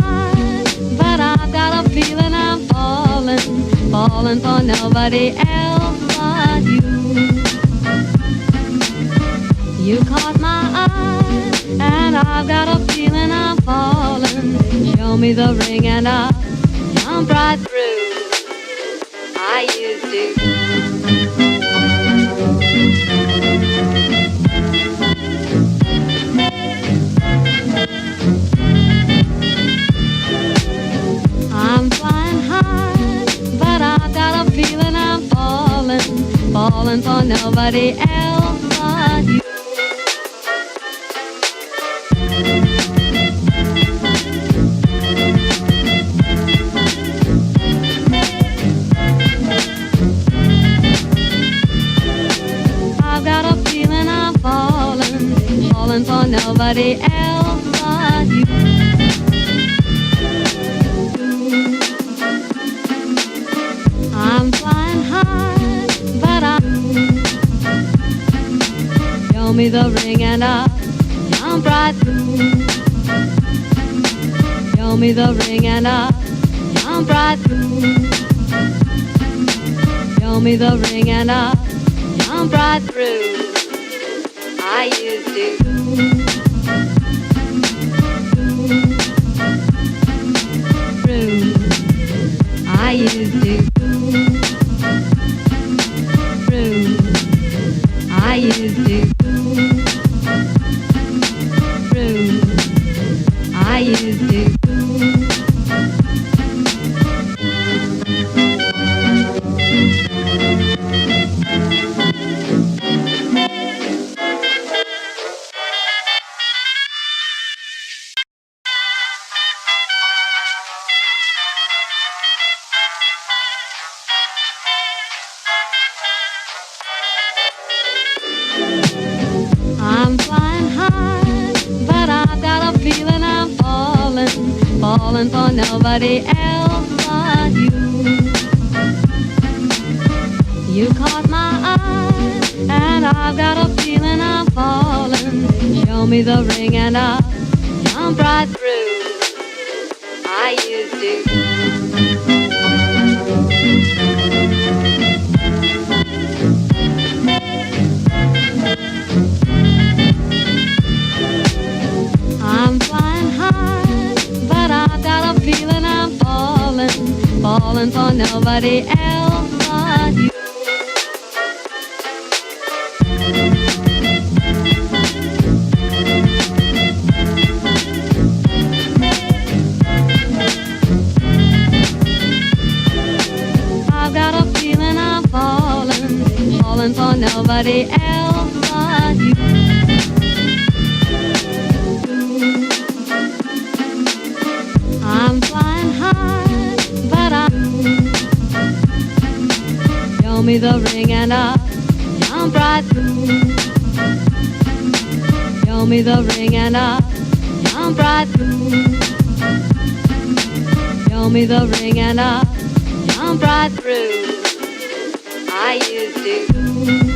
high, but I've got a feeling I'm falling for nobody else but you. You caught my eye, and I've got a feeling I'm falling. Show me the ring and I'll jump right through. I used to. I'm flying high, but I've got a feeling I'm falling for nobody else but you. I've got a feeling I'm falling for nobody else but you. I'm flying high, but show me the ring and I'll jump right through. Show me the ring and I'll jump right through. Show me the ring and I'll jump right through. I used to. I used to. I used to. I used to. I'm flying high, but I've got a feeling I'm falling for nobody else but you. You caught my eye, and I've got a feeling I'm falling. Show me the ring and I'll jump right through. I used to. I'm flying high, but I've got a feeling I'm falling for nobody else but you. I've got a feeling I'm falling for nobody else but you. I'm flying high, but show me the ring and I'll jump right through. Show me the ring and I'll jump right through. Show me the ring and I'll jump right through. I used to.